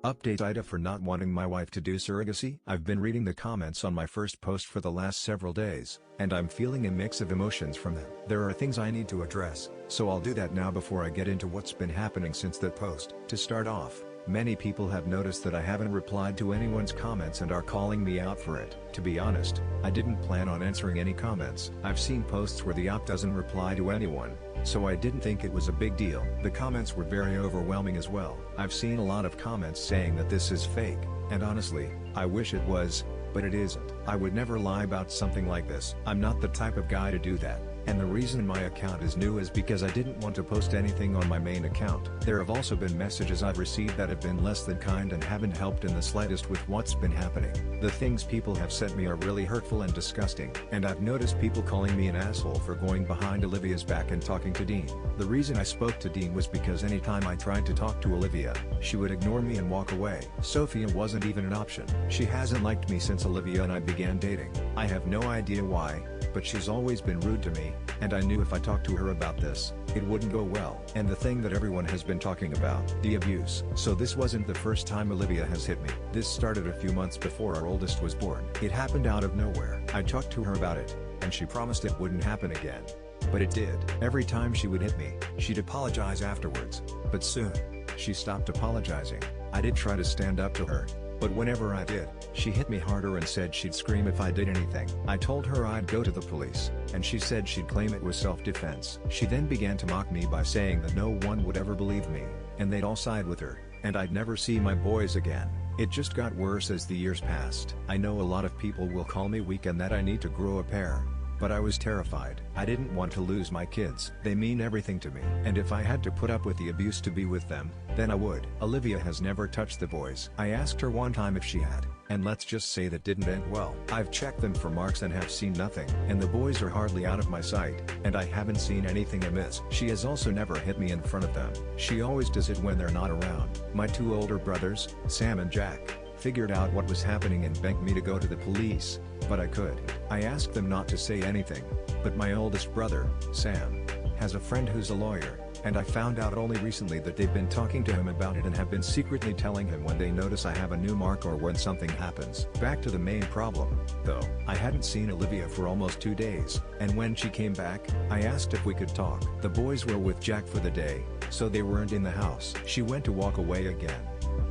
Update AITA for not wanting my wife to do surrogacy. I've been reading the comments on my first post for the last several days, and I'm feeling a mix of emotions from them. There are things I need to address, so I'll do that now before I get into what's been happening since that post. To start off, many people have noticed that I haven't replied to anyone's comments and are calling me out for it. To be honest, I didn't plan on answering any comments. I've seen posts where the op doesn't reply to anyone, so I didn't think it was a big deal. The comments were very overwhelming as well. I've seen a lot of comments saying that this is fake, and honestly, I wish it was, but it isn't. I would never lie about something like this. I'm not the type of guy to do that, and the reason my account is new is because I didn't want to post anything on my main account. There have also been messages I've received that have been less than kind and haven't helped in the slightest with what's been happening. The things people have sent me are really hurtful and disgusting, and I've noticed people calling me an asshole for going behind Olivia's back and talking to Dean. The reason I spoke to Dean was because anytime I tried to talk to Olivia, she would ignore me and walk away. Sophia wasn't even an option. She hasn't liked me since Olivia and I began dating. I have no idea why, but she's always been rude to me, and I knew if I talked to her about this, it wouldn't go well. And the thing that everyone has been talking about, the abuse. So this wasn't the first time Olivia has hit me. This started a few months before our oldest was born. It happened out of nowhere. I talked to her about it, and she promised it wouldn't happen again. But it did. Every time she would hit me, she'd apologize afterwards, but soon, she stopped apologizing. I did try to stand up to her, but whenever I did, she hit me harder and said she'd scream if I did anything. I told her I'd go to the police, and she said she'd claim it was self-defense. She then began to mock me by saying that no one would ever believe me, and they'd all side with her, and I'd never see my boys again. It just got worse as the years passed. I know a lot of people will call me weak and that I need to grow a pair, but I was terrified. I didn't want to lose my kids. They mean everything to me. And if I had to put up with the abuse to be with them, then I would. Olivia has never touched the boys. I asked her one time if she had, and let's just say that didn't end well. I've checked them for marks and have seen nothing. And the boys are hardly out of my sight, and I haven't seen anything amiss. She has also never hit me in front of them. She always does it when they're not around. My two older brothers, Sam and Jack, figured out what was happening and begged me to go to the police, but I couldn't. I asked them not to say anything, but my oldest brother, Sam, has a friend who's a lawyer, and I found out only recently that they've been talking to him about it and have been secretly telling him when they notice I have a new mark or when something happens. Back to the main problem, though. I hadn't seen Olivia for almost 2 days, and when she came back, I asked if we could talk. The boys were with Jack for the day, so they weren't in the house. She went to walk away again,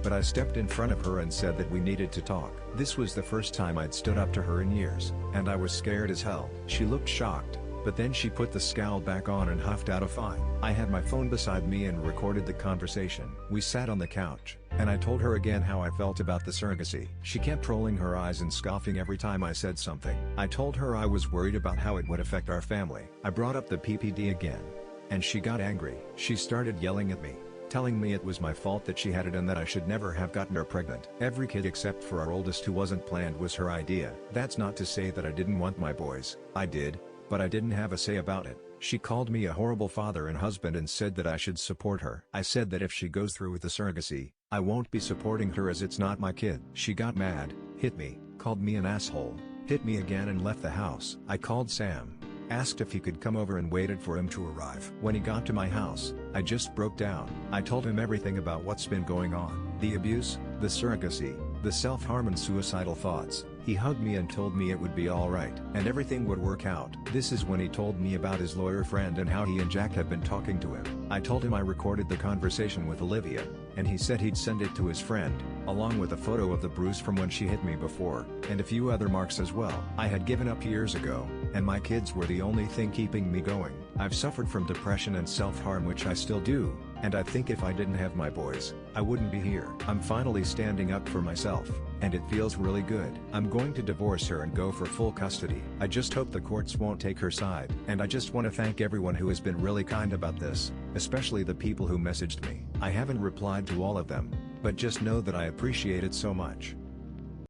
but I stepped in front of her and said that we needed to talk. This was the first time I'd stood up to her in years, and I was scared as hell. She looked shocked, but then she put the scowl back on and huffed out a fine. I had my phone beside me and recorded the conversation. We sat on the couch, and I told her again how I felt about the surrogacy. She kept rolling her eyes and scoffing every time I said something. I told her I was worried about how it would affect our family. I brought up the PPD again, and she got angry. She started yelling at me, telling me it was my fault that she had it and that I should never have gotten her pregnant. Every kid except for our oldest who wasn't planned was her idea. That's not to say that I didn't want my boys. I did, but I didn't have a say about it. She called me a horrible father and husband and said that I should support her. I said that if she goes through with the surrogacy, I won't be supporting her as it's not my kid. She got mad, hit me, called me an asshole, hit me again and left the house. I called Sam, asked if he could come over and waited for him to arrive. When he got to my house, I just broke down. I told him everything about what's been going on. The abuse, the surrogacy, the self-harm and suicidal thoughts. He hugged me and told me it would be alright, and everything would work out. This is when he told me about his lawyer friend and how he and Jack have been talking to him. I told him I recorded the conversation with Olivia, and he said he'd send it to his friend, along with a photo of the bruise from when she hit me before, and a few other marks as well. I had given up years ago, and my kids were the only thing keeping me going. I've suffered from depression and self-harm, which I still do, and I think if I didn't have my boys, I wouldn't be here. I'm finally standing up for myself, and it feels really good. I'm going to divorce her and go for full custody. I just hope the courts won't take her side. And I just want to thank everyone who has been really kind about this, especially the people who messaged me. I haven't replied to all of them, but just know that I appreciate it so much.